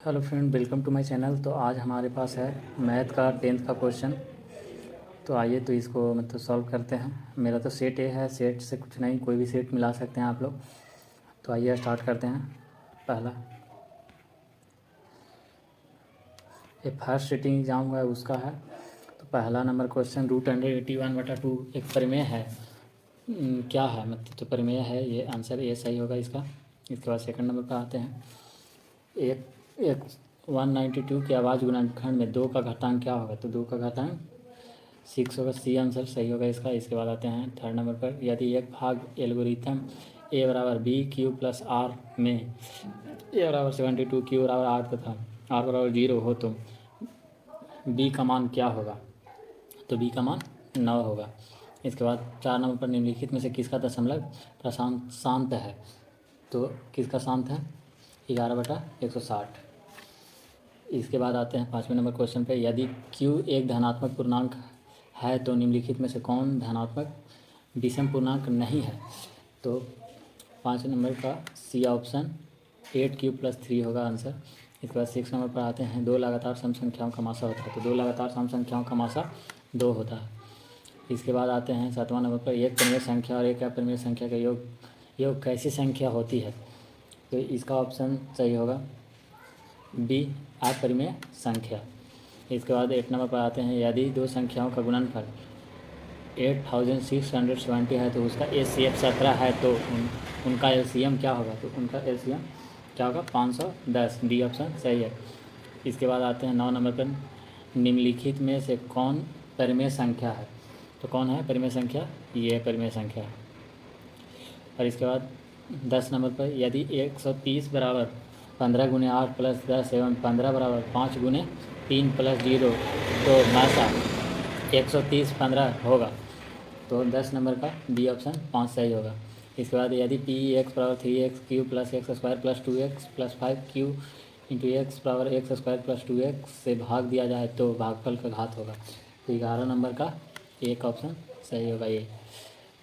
Hello friend, welcome to my channel. तो आज हमारे पास है मैथ का 10th का क्वेश्चन। तो आइए तो इसको सॉल्व करते हैं। मेरा तो सेट ए है, सेट से कुछ नहीं, कोई भी सेट मिला सकते हैं आप लोग। तो आइए स्टार्ट करते हैं। पहला ये फर्स्ट सिटिंग एग्ज़ाम हुआ है उसका है। तो पहला नंबर क्वेश्चन √181/2 एक प्रमेय है। क्या है तो प्रमेय है, ये आंसर ये सही होगा इसका। इसके बाद सेकंड नंबर पर आते हैं। एक एक 192 के आवाज़ गुणनखंड में 2 का घातांक क्या होगा? तो 2 का घातांक 6 होगा। सी आंसर सही होगा इसका। इसके बाद आते हैं थर्ड नंबर पर। यदि एक भाग एल्गोरिथम ए बराबर बी क्यू प्लस आर में ए बराबर 72 क्यू बराबर 8 तथा आर बराबर 0 हो तो बी का मान क्या होगा? तो बी का मान 9 होगा। इसके बाद 4 नंबर पर निम्नलिखित में से किसका दशमलव प्रशांत शांत है? तो किसका शांत है? 11/160। इसके बाद आते हैं 5वें नंबर क्वेश्चन पे। यदि q एक धनात्मक पूर्णांक है तो निम्नलिखित में से कौन धनात्मक विषम पूर्णांक नहीं है? तो 5 नंबर का सी ऑप्शन 8q+3 होगा आंसर। इसके बाद 6 नंबर पर आते हैं। 2 लगातार सम संख्याओं का मासा होता है। तो 2 लगातार सम संख्याओं का मासा 2 होता है। इसके बाद आते हैं 7वां नंबर पर। एक परिमेय संख्या और एक अपरिमेय संख्या का योग कैसी संख्या होती है? तो इसका ऑप्शन सही होगा बी, अपरिमेय संख्या। इसके बाद 8 नंबर पर आते हैं। यदि दो संख्याओं का गुणनफल 8670 है तो उसका HCF 17 है तो उनका LCM क्या होगा? तो उनका LCM क्या होगा? 510। डी ऑप्शन सही है। इसके बाद आते हैं 9 नंबर पर। निम्नलिखित में से कौन परिमेय संख्या है? तो कौन है परिमेय संख्या? ये परिमेय संख्या है। और इसके बाद 10 नंबर पर। यदि 130 बराबर 15 × 8 + 10 एवं 15 बराबर 5 × 3 + 0 तो मासा 130 15 होगा। तो 10 नंबर का बी ऑप्शन 5 सही होगा। इसके बाद यदि p(x) बराबर 3x³ + x² + 2x + 5q × x बराबर x² + 2x से भाग दिया जाए तो भागफल का घात होगा। तो 11 नंबर का एक ऑप्शन सही होगा ये।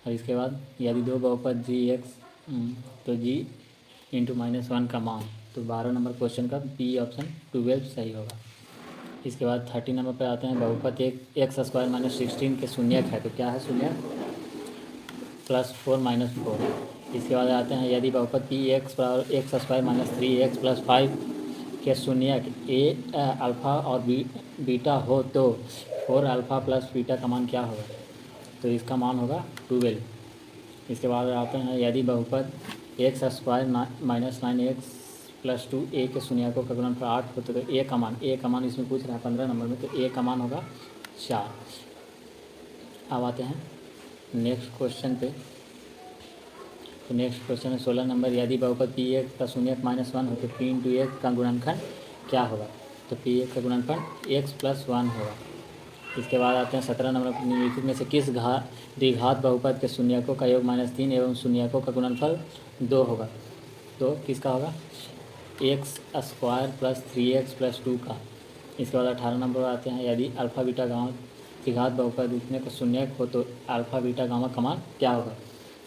और इसके बाद यदि दो बहुपद g(x) तो g × -1 का मान। तो 12 नंबर क्वेश्चन का बी ऑप्शन 12 सही होगा। इसके बाद 30 नंबर पर आते हैं। बहुपद एक x² - 16 के शून्यक है। तो क्या है शून्यक? +4 - 4। इसके बाद आते हैं। यदि बहुपद p(x) बराबर x² - 3x + 5 के शून्यक अल्फ़ा और बीटा हो तो 4α + बीटा का मान क्या होगा? तो इसका मान होगा 12। इसके बाद आते हैं। यदि बहुपद x² - 9x + 2a के शून्यकों का गुणनफल 8 होता है तो a का मान इसमें पूछ रहा है 15 नंबर में। तो a का मान होगा 4। अब आते हैं नेक्स्ट क्वेश्चन पे। तो नेक्स्ट क्वेश्चन है 16 नंबर। यदि बहुपद p(x) का शून्यक -1 हो तो p × x का गुणनखंड क्या होगा? तो p(x) का गुणनखंड x + 1 होगा। इसके बाद आते हैं 17 नंबर। निम्नलिखित में से किस द्विघात बहुपद के शून्यकों का योग -3 एवं शून्यकों का गुणनफल 2 होगा? तो किसका होगा? x² + 3x + 2 का। इसके बाद 18 नंबर पर आते हैं। यदि अल्फ़ा बीटा गामा द्विघात बहुपद इतने का शून्यक हो तो अल्फ़ा बीटा गामा का मान क्या होगा?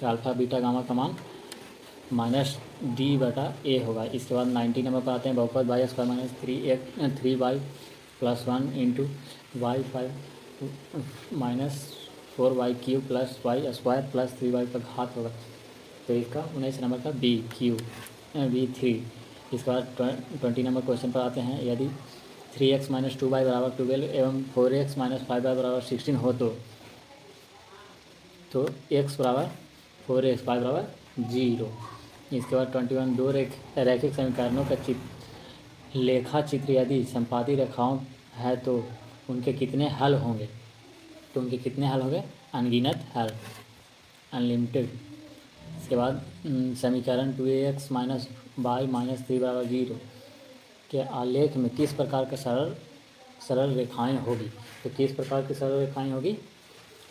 तो अल्फ़ा बीटा गामा का मान -d/a होगा। इसके बाद 90 नंबर पर आते हैं। बहुपद y² - 3y + 1 × y5 - 4y³ + y² + 3y का घात होगा। तो इसका 19 नंबर का B3। इसके बाद 20 नंबर क्वेश्चन पर आते हैं। यदि 3x - 2y = 12 एवं 4x - 5y = 16 हो तो x बराबर 4x, y बराबर 0। इसके बाद 21 दो रैखिक समीकरणों का लेखा चित्र यदि संपाती रेखाओं है तो उनके कितने हल होंगे? तो उनके कितने हल होंगे? अनगिनत हल, अनलिमिटेड। इसके बाद समीकरण 2ax - y - 3 = 0 के आलेख में किस प्रकार के सरल रेखाएं होगी? तो किस प्रकार की सरल रेखाएं होगी?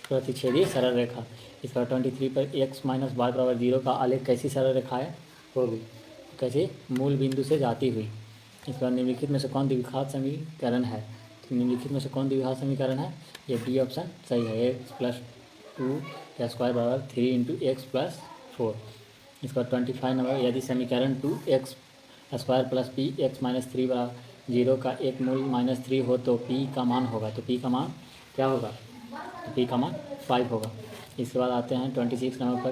प्रतिच्छेदी सरल रेखा। इसका 23 पर x - y = 0 का आलेख कैसी सरल रेखाएं होगी? कैसी? मूल बिंदु से जाती हुई। इसके बाद निम्नलिखित में से कौन द्विघात समीकरण है? तो निम्नलिखित में से कौन द्विघात समीकरण है? ये डी ऑप्शन सही है। x + 2 का स्क्वायर बराबर 3 × x + 4। इसका 25 नंबर। यदि समीकरण 2x square plus P x minus 3 बराबर 0 का एक मूल -3 हो तो पी का मान होगा, तो पी का मान क्या होगा, तो पी का मान 5 होगा। इसके बाद आते हैं 26 नंबर पर,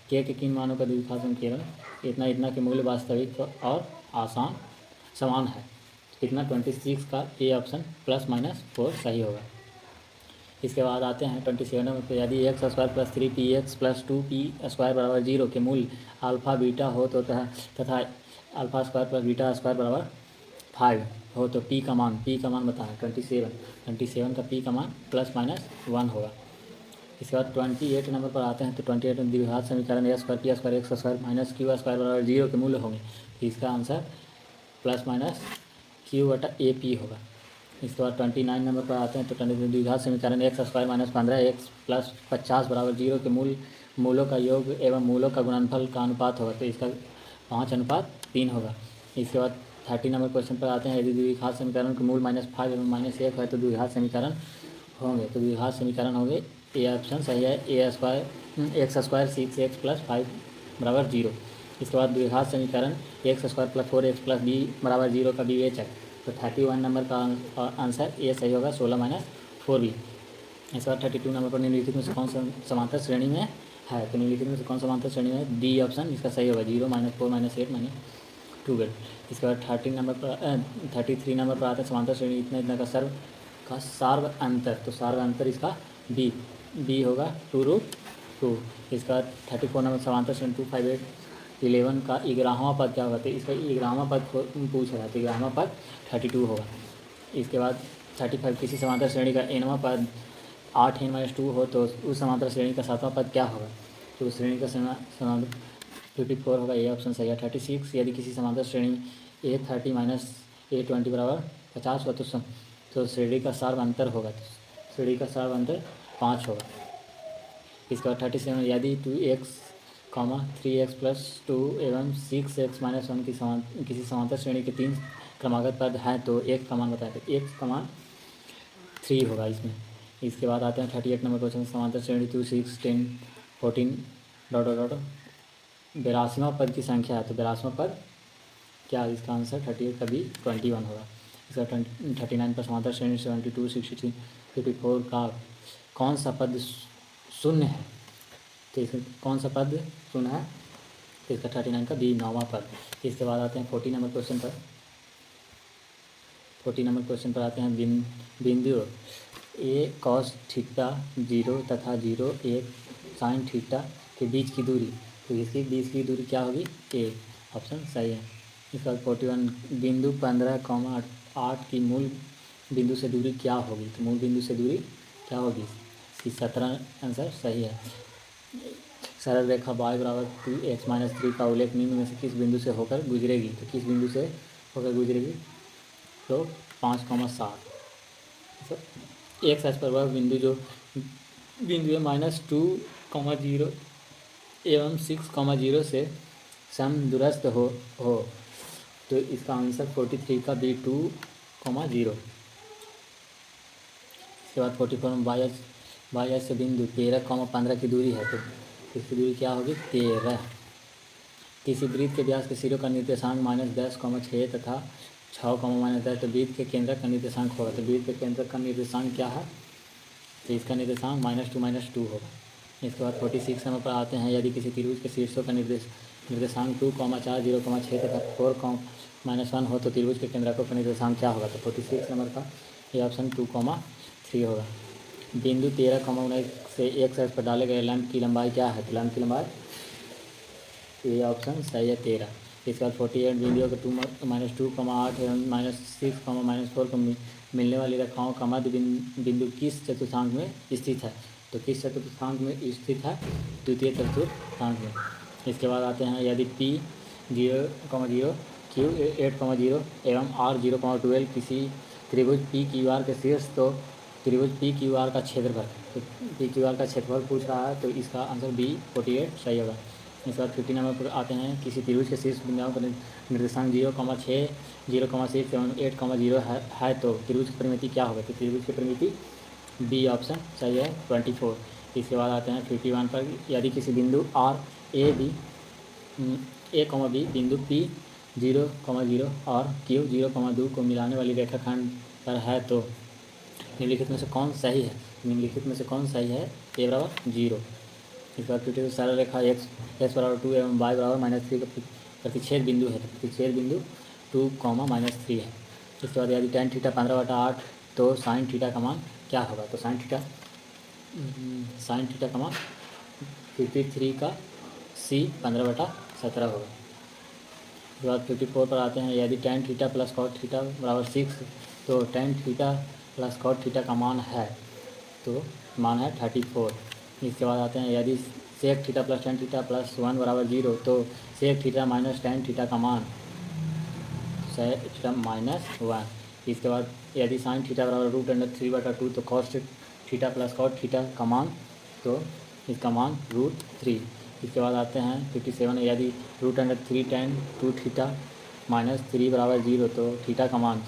के किन मानों का द्विघात केवल इतना इतना के मूल्य वास्तविक और आसान समान है। कितना 26 का ए ऑप्शन +-4 सही होगा। इसके बाद आते हैं 27 नंबर पर, यदि x square plus 3 P x plus 2 P square बराबर 0 के मूल्य अल्फ़ा बीटा हो तो तथा alpha square plus beta square बराबर 5 हो तो पी का मान बताएं 27 का पी का मान +-1 होगा। इसके बाद 28 नंबर पर आते हैं, तो 28 में द्विघात समीकरण a square p square x square minus q square बराबर 0 के मूल्य होंगे, तो इसका आंसर +-q/AP होगा। इसके बाद 29 नंबर पर आते हैं, तो 29 द्विघात समीकरण x square minus 15x plus 50 बराबर 0 के मूलों का योग एवं मूलों का गुणनफल का अनुपात होगा, तो इसका 5:3 होगा। इसके बाद 30 नंबर क्वेश्चन पर आते हैं, यदि द्विघात समीकरण के मूल -5 एवं -1 है तो द्विघात समीकरण होंगे, तो द्विघात समीकरण होंगे, ए ऑप्शन सही है, एक्स स्क्वायर 6x + 5 बराबर 0। इसके बाद द्विघात समीकरण x square plus 4x plus b बराबर 0 का BH है, तो 31 नंबर का आंसर ए सही होगा, 16 - 4b। इसके बाद 32 नंबर पर निम्नलिखित में से कौन सा समांतर श्रेणी में है, तो निम्नलिखित में से कौन समांतर श्रेणी में है, डी ऑप्शन इसका सही होगा, 0 - 4 - 8 - 12। इसके बाद 33 नंबर पर आता है समांतर श्रेणी इतना इतना का सार्व अंतर, तो सार्व अंतर इसका बी होगा 2√2। इसका 34 नंबर समांतर श्रेणी 2, 5, 8, 11 का 11वां पद क्या होगा, तो इसका 11वां पद पूछा है, तो 11वां पद 32 होगा। इसके बाद 35 किसी समांतर श्रेणी का nवां पद 8n-2 हो तो उस समांतर श्रेणी का 7वां पद क्या होगा, तो उस श्रेणी का समांतर 54 होगा, ये ऑप्शन सही है। 36 यदि किसी समांतर श्रेणी A30 - A20 बराबर 50 हो तो श्रेणी का सार्व अंतर होगा, तो श्रेणी का सार्व अंतर 5 होगा। इसके बाद 37 यदि 2x, 3x + 2 एवं 6x - 1 किसी समांतर श्रेणी के 3 क्रमागत पद हैं तो x का मान बताएं, तो x का मान 3 होगा इसमें। इसके बाद आते हैं 38 नंबर क्वेश्चन, समांतर श्रेणी 2, 6, 10, 14 ... 82वां पद की संख्या है, तो 82वां पद क्या है, इसका आंसर 38 का भी 21 होगा। इसका 39 पर समांतर श्रेणी 72, 63, 54 का कौन सा पद शून्य है, तो इसमें कौन सा पद शून्य है, तो इसका 39 का बी 9वां पद। इसके बाद आते हैं 40 नंबर क्वेश्चन पर आते हैं, बिंदु ए cos थीटा 0 तथा 0 1 sin थीटा के बीच की दूरी, तो इसके बीच की दूरी क्या होगी, ए ऑप्शन सही है। इसके बाद 41 बिंदु 15,8 की मूल बिंदु से दूरी क्या होगी, तो मूल बिंदु से दूरी क्या होगी, इसकी 17 आंसर सही है। सरल रेखा y बराबर 2x - 3 का उल्लेख निम्न में से किस बिंदु से होकर गुजरेगी, तो किस बिंदु से होकर गुजरेगी, तो 5,7। एक्स पर वह बिंदु जो बिंदु -2,0 एवं 6,0 से समदूरस्थ हो, तो इसका आंसर 43 का बी 2,0। इसके बाद 44 में y से बिंदु 13,15 की दूरी है, तो इसकी दूरी क्या होगी, 13। किसी वृत्त के व्यास के सिरों का निर्देशांक -10,6 तथा 6,-10, तो वृत्त के केंद्रक का निर्देशांक होगा, तो वृत्त के केंद्रक का निर्देशांक क्या है, तो इसका निर्देशांक -2 होगा। इसके बाद 46 नंबर पर आते हैं, यदि किसी त्रिभुज के शीर्षों का निर्देशांक 2, 4, 0,6 तथा 4,-1 हो तो त्रिभुज के केंद्रकों का निर्देशांक क्या होगा, तो 46 नंबर का ये ऑप्शन 2,3 होगा। बिंदु 13,19 से एक साइड पर डाले गए लंब की लंबाई क्या है, तो लंब की लंबाई ये ऑप्शन सही है 13। इसके बाद 48 बिंदुओं के 2, -2,8 एवं -6, -4 को मिलने वाली रेखाओं का मध्य बिंदु किस चतुर्थांक में स्थित है, तो किस चतुर्थांक में स्थित है, द्वितीय चतुर्थांक में। इसके बाद आते हैं, यदि P 0,0, Q 8,0 एवं R 0,12 किसी त्रिभुज PQR के शीर्ष, तो त्रिभुज PQR का क्षेत्रफल, तो PQR का क्षेत्रफल पूछ रहा है, तो इसका आंसर B 48 सही होगा। इसके बाद 50 नंबर पर आते हैं, किसी त्रिभुज के शीर्ष बिंदुओं का निर्देशांक 0,6, 0,6 एवं 8,0 है तो त्रिभुज की परिमिति क्या होगा, तो त्रिभुज की परिमिति बी ऑप्शन सही है 24। इसके बाद आते हैं 51 पर, यदि किसी बिंदु R A, B बिंदु P 0,0 और Q 0,2 को मिलाने वाली रेखाखंड पर है तो निम्नलिखित में से कौन सही है? निम्नलिखित में से कौन सही है? A बराबर 0। इसके बाद फिर सरल रेखा x बराबर 2 एवं y बराबर -3 का प्रतिच्छेद बिंदु है। प्रतिच्छेद बिंदु 2,-3 है। इसके बाद यदि tan थीटा 15/8 तो sin थीटा का मान क्या होगा? तो sin थीटा का मान 53 का C 15/17 होगा। उसके बाद 54 पर आते हैं। यदि tan theta plus cot theta बराबर 6 तो tan theta plus cot theta का मान है, तो मान है 34। इसके बाद आते हैं। यदि sec theta plus tan theta plus 1 बराबर 0 तो sec theta minus tan theta का मान sec थीटा -1। इसके बाद यदि sin थीटा बराबर √3/2 तो cos theta plus cot theta का मान, तो इसका मान √3। इसके बाद आते हैं 57। यदि √3 tan 2 थीटा -3 बराबर 0 तो थीटा का मान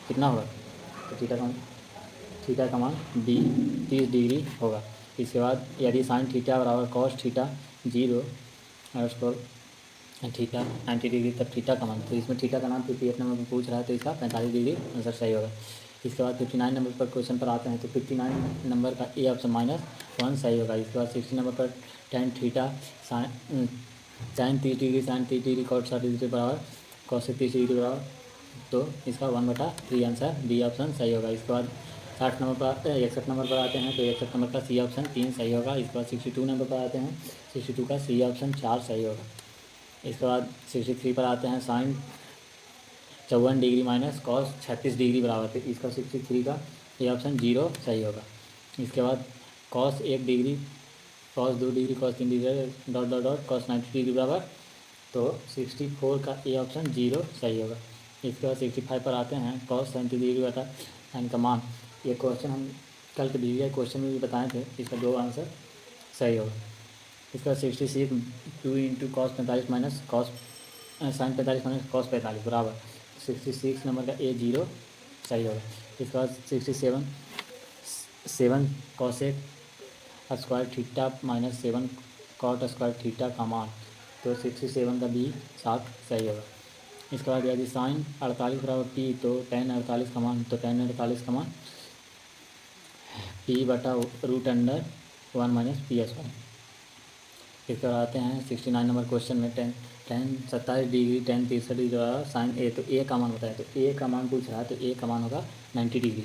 कितना होगा? तो थीटा का मान 30 डिग्री होगा। इसके बाद यदि sin थीटा बराबर cos थीटा 0 और उसको थीटा 90 डिग्री तब थीटा का मान, तो इसमें थीटा का नाम 58 नंबर पर पूछ रहा है तो इसका 45 डिग्री आंसर सही होगा। इसके बाद 59 नंबर पर क्वेश्चन पर आते हैं। तो 59 नंबर का ए ऑप्शन -1 सही होगा। इसके बाद 60 नंबर पर tan theta sin 30 degree sin 30 degree cos 60 degree बराबर cos 30 डिग्री बराबर, तो इसका 1/3 आंसर डी ऑप्शन सही होगा। इसके बाद 61 नंबर पर आते हैं। तो 61 नंबर का सी ऑप्शन 3 सही होगा। इसके बाद 62 नंबर पर आते हैं। 62 का सी ऑप्शन 4 सही होगा। इसके बाद 63 पर आते हैं। sin 54 degree minus cos 36 degree बराबर, तो इसका 63 का ये ऑप्शन 0 सही होगा। इसके बाद cos 1 degree cos 2 degree cos 3 degree dot dot dot cos 90 degree बराबर, तो 64 का ए ऑप्शन 0 सही होगा। इसके बाद 65 पर आते हैं। cos 70 डिग्री बटा साइन का मान, ये क्वेश्चन हम कल के दिए गए क्वेश्चन में भी बताए थे। इसका 2 आंसर सही होगा। इसका 66 2 into cos 45 minus cos sin 45 minus cos 45 बराबर 66 नंबर का ए 0 सही होगा। इसके बाद 67 7 cosec square theta minus 7 cot square theta का मान, तो 67 का बी 7 सही होगा। इसके बाद यदि sin 48 बराबर पी तो tan 48 का मान, तो tan 48 का मान p/√1 माइनस पी स्क्वायर। इसके बाद आते हैं 69 नंबर क्वेश्चन में tan 27 डिग्री tan 63 डिग्री द्वारा sin ए, तो ए का मान बताया, तो ए का मान पूछ रहा है तो ए का मान होगा 90 डिग्री।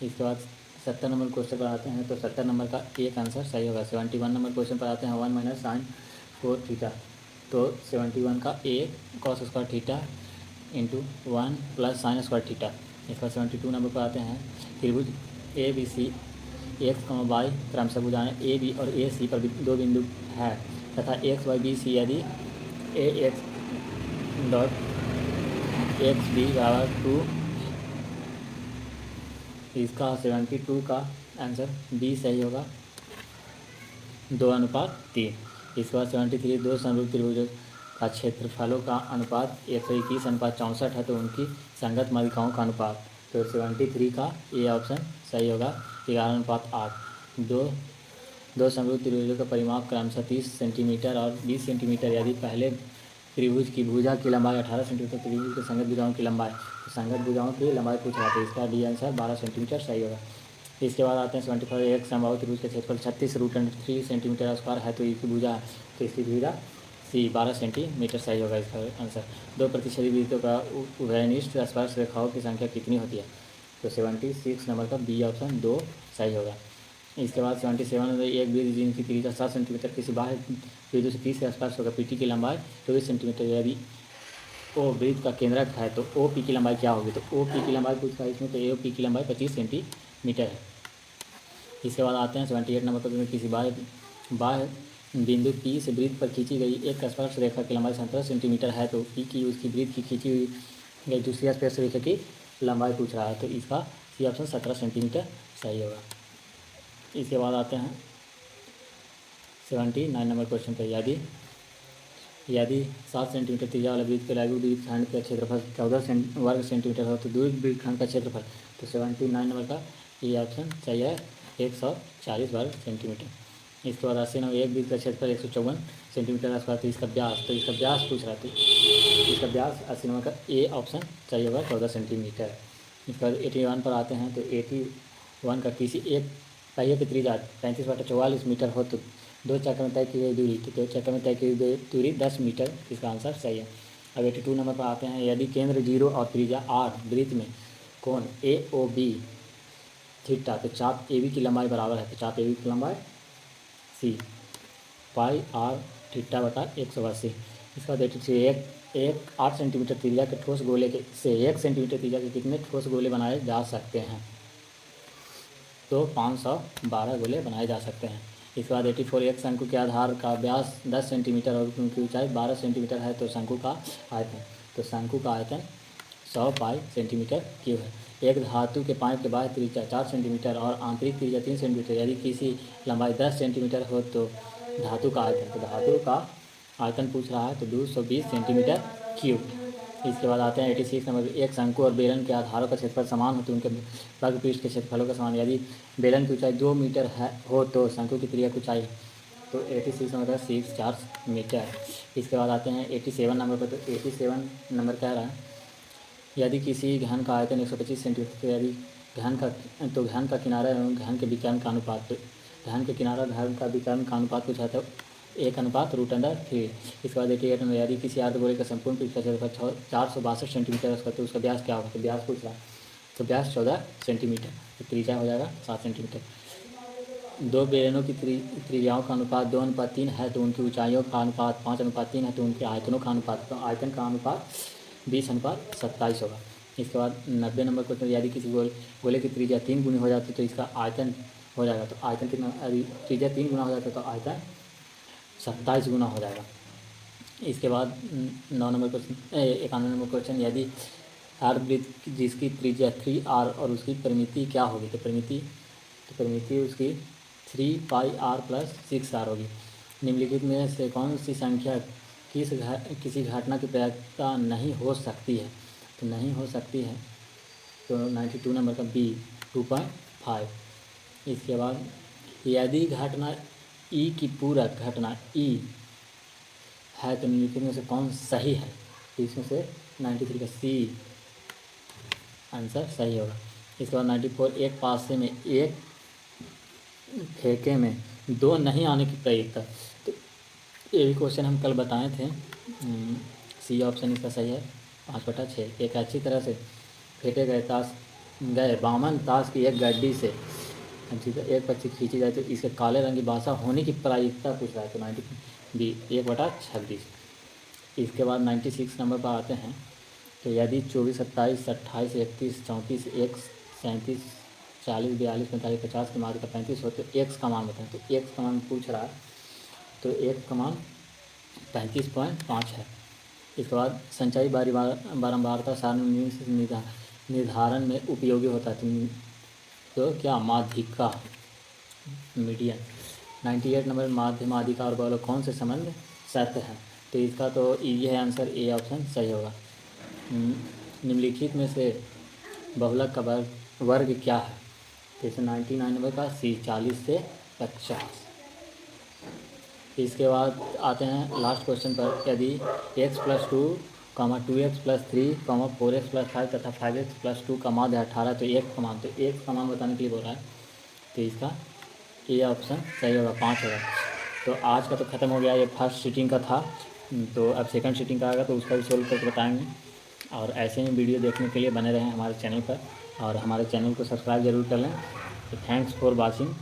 इसके बाद 70 नंबर क्वेश्चन पर आते हैं। तो 70 नंबर का एक आंसर सही होगा। 71 नंबर क्वेश्चन पर आते हैं। 1 माइनस sin 4 थीटा, तो 71 का A cos square theta into 1 plus sine square theta. इसका 72 नंबर पर आते हैं। त्रिभुज A B C x y क्रमशः भुजाएं ए बी और ए सी पर 2 बिंदु है तथा एक्स वाई बी सी यदि ए एक्स डॉट एक्स बी बराबर 2, इसका 72 का आंसर बी सही होगा, 2:3। इसके बाद 73 दो समरूप त्रिभुजों का क्षेत्रफलों का अनुपात 121:64 है तो उनकी संगत माध्यिकाओं का अनुपात, तो 73 का ए ऑप्शन सही होगा, 11:8। दो समरूप त्रिभुजों का परिमाप क्रमशः 30 सेंटीमीटर और 20 सेंटीमीटर। यदि पहले त्रिभुज की भुजा की लंबाई 18 सेंटीमीटर, त्रिभुज के संगत भुजाओं की लंबाई, तो संगत भुजाओं की लंबाई पूछ रहा था, इसका डी आंसर 12 सेंटीमीटर सही होगा। इसके बाद आते हैं 75 एक समबाहु त्रिभुज का क्षेत्रफल 36√3 सेंटीमीटर स्क्वायर है तो इसकी भुजा, तो इसकी भुजा सी 12 सेंटीमीटर सही होगा इसका आंसर। 2 प्रतिच्छेदी वृत्तों का उभयनिष्ठ स्पर्श रेखाओं की संख्या कितनी होती है, तो 76 नंबर का बी ऑप्शन 2 सही होगा। इसके बाद 77 में एक वृत्त जिनकी त्रिज्या 7 सेंटीमीटर किसी बाह्य बिंदु से 30 के आसपास होगा, पीटी की लंबाई 24 सेंटीमीटर। यदि ओ वृत्त का केंद्रक है तो ओ पी की लंबाई क्या होगी, तो ओ पी की लंबाई पूछा है इसमें, तो ए पी की लंबाई 25 सेंटीमीटर है। इसके बाद आते हैं 78 नंबर पर, किसी बाह्य बिंदु पी से वृत्त पर खींची गई एक स्पर्श रेखा की लंबाई 17 सेंटीमीटर है तो पी की उसकी वृत्त की खींची हुई गई दूसरी स्पर्श रेखा की लंबाई पूछ रहा है, तो इसका सी ऑप्शन 17 सेंटीमीटर सही होगा। इसके बाद आते हैं 79 नंबर क्वेश्चन पर। यदि 7 सेंटीमीटर त्रिज्या वाला वृत्त के लघु वृत्तखंड का क्षेत्रफल 14 वर्ग सेंटीमीटर हो तो द्विघुत वृत्तखंड का क्षेत्रफल, तो 79 नंबर का ये ऑप्शन सही है, 140 वर्ग सेंटीमीटर। इसके बाद 80 नंबर एक वृत्त का क्षेत्रफल 154 सेंटीमीटर स्क्वायर, तो इसका व्यास पूछ रहा था। इसका व्यास 80 नंबर का ए ऑप्शन चाहिए होगा 14 सेंटीमीटर। इसके बाद 81 पर आते हैं। तो 81 का किसी एक पहिए की त्रिज्या 35/44 मीटर हो तो दो चक्कर में तय की गई दूरी, तो दो चक्कर में तय की गई दूरी 10 मीटर, इसका आंसर सही है। अब 82 नंबर पर आते हैं। यदि केंद्र 0 और त्रिज्या r वृत्त में कोण AOB थीटा, तो चाप AB की लंबाई बराबर है, तो चाप AB की लंबाई C पाई r थीटा बटा 180। इसका 83 एक 8 सेंटीमीटर त्रिज्या के ठोस गोले के से 1 सेंटीमीटर त्रिज्या के कितने ठोस गोले बनाए जा सकते हैं, तो 512 गोले बनाए जा सकते हैं। इसके बाद 84 एक शंकु के आधार का व्यास 10 सेंटीमीटर और उनकी ऊंचाई 12 सेंटीमीटर है, तो शंकु का आयतन, तो शंकु का आयतन 100 पाई सेंटीमीटर क्यूब है। एक धातु के पाइप के बाह्य त्रिज्या 4 सेंटीमीटर और आंतरिक त्रिज्या 3 सेंटीमीटर, यदि किसी लंबाई 10 सेंटीमीटर हो तो धातु का आयतन, तो धातु का आयतन पूछ रहा है, तो 220 सेंटीमीटर क्यूब। इसके बाद आते हैं 86 नंबर। एक शंकु और बेलन के आधारों का क्षेत्रफल समान हो तो उनके वर्ग पृष्ठ के क्षेत्रफलों का समान, यदि बेलन की ऊंचाई 2 मीटर हो तो शंकु की त्रिज्या की ऊंचाई, तो 86 नंबर का 4 मीटर। इसके बाद आते हैं 87 नंबर पर। तो 87 नंबर कह रहा है यदि किसी घन का आयतन 125 सेंटीमीटर, यदि घन का किनारा एवं घन के विकर्ण का अनुपात, तो घन के किनारा घन का विकर्ण का अनुपात पूछा था 1:√3। इसके बाद 88 नंबर। यदि किसी अर्धगोले का संपूर्ण पृष्ठ का क्षेत्रफल 462 सेंटीमीटर उसका, तो उसका व्यास क्या होगा, तो व्यास पूछ रहा है, तो व्यास 14 सेंटीमीटर, तो त्रिज्या हो जाएगा 7 सेंटीमीटर। दो बेलनों की त्रिज्याओं का अनुपात 2:3 है, तो उनकी ऊंचाइयों का अनुपात 5:3 है, तो उनके आयतनों का अनुपात, तो आयतन का अनुपात 20:27 होगा। इसके बाद 90 नंबर क्वेश्चन। यदि किसी गोले की त्रिज्या 3 गुनी हो जाती तो इसका आयतन हो जाएगा, तो आयतन कितना, यदि त्रिज्या 3 गुना हो जाता तो आयतन 27 गुना हो जाएगा। इसके बाद 9 नंबर क्वेश्चन 91 नंबर क्वेश्चन। यदि अर्धवृत्त जिसकी त्रिज्या 3r और उसकी परिमिति क्या होगी, तो परिमिति उसकी 3 पाई r प्लस 6r होगी। निम्नलिखित में से कौन सी संख्या किसी घटना की प्रायिकता नहीं हो सकती है, तो नहीं हो सकती है, तो 92 नंबर का B 2.5। इसके बाद यदि घटना E की पूरक घटना E है तो निम्नलिखित में से कौन सही है, तो इसमें से 93 का C आंसर सही होगा। इसके बाद 94 एक पासे में एक फेंके में 2 नहीं आने की प्रायिकता, तो ये भी क्वेश्चन हम कल बताए थे। C ऑप्शन इसका सही है 5/6। एक अच्छी तरह से फेंके गए बामन ताश की एक गड्डी से एक पक्षी खींची जाए तो इसके काले रंग की बासा होने की प्रायिकता पूछ रहा है, तो 90 1/26। इसके बाद 96 नंबर पर आते हैं। तो यदि 24, 27, 28, 31, 34, 1, 37, 40, 42, 45, 50 के मान का 35 हो तो x का मान बताएं, तो x का मान पूछ रहा है, तो x का मान 35.5 है। इसके बाद संचयी बारंबारता सारणी निर्धारण में उपयोगी होता है, तो क्या माध्यिका मीडियन। 98 नंबर। माध्यमाधिका और बहुलक कौन से संबंध सत्य है, तो इसका तो ये है आंसर ए ऑप्शन सही होगा। निम्नलिखित में से बहुलक का वर्ग क्या है, तो इसे 99 नंबर का C 40 से 50। इसके बाद आते हैं लास्ट क्वेश्चन पर। यदि x+2, 2x+3, 4x+5 तथा 5x+2 का माध्य 18 तो x का मान, तो x का मान बताने के लिए बोल रहा है, तो इसका ये ऑप्शन सही होगा 5 होगा। तो आज का तो ख़त्म हो गया, ये फर्स्ट सीटिंग का था, तो अब सेकंड सीटिंग का आएगा तो उसका भी सोल्व करके बताएंगे। और ऐसे ही वीडियो देखने के लिए बने रहें हमारे चैनल पर, और हमारे चैनल को सब्सक्राइब ज़रूर कर लें। तो थैंक्स फॉर वॉचिंग।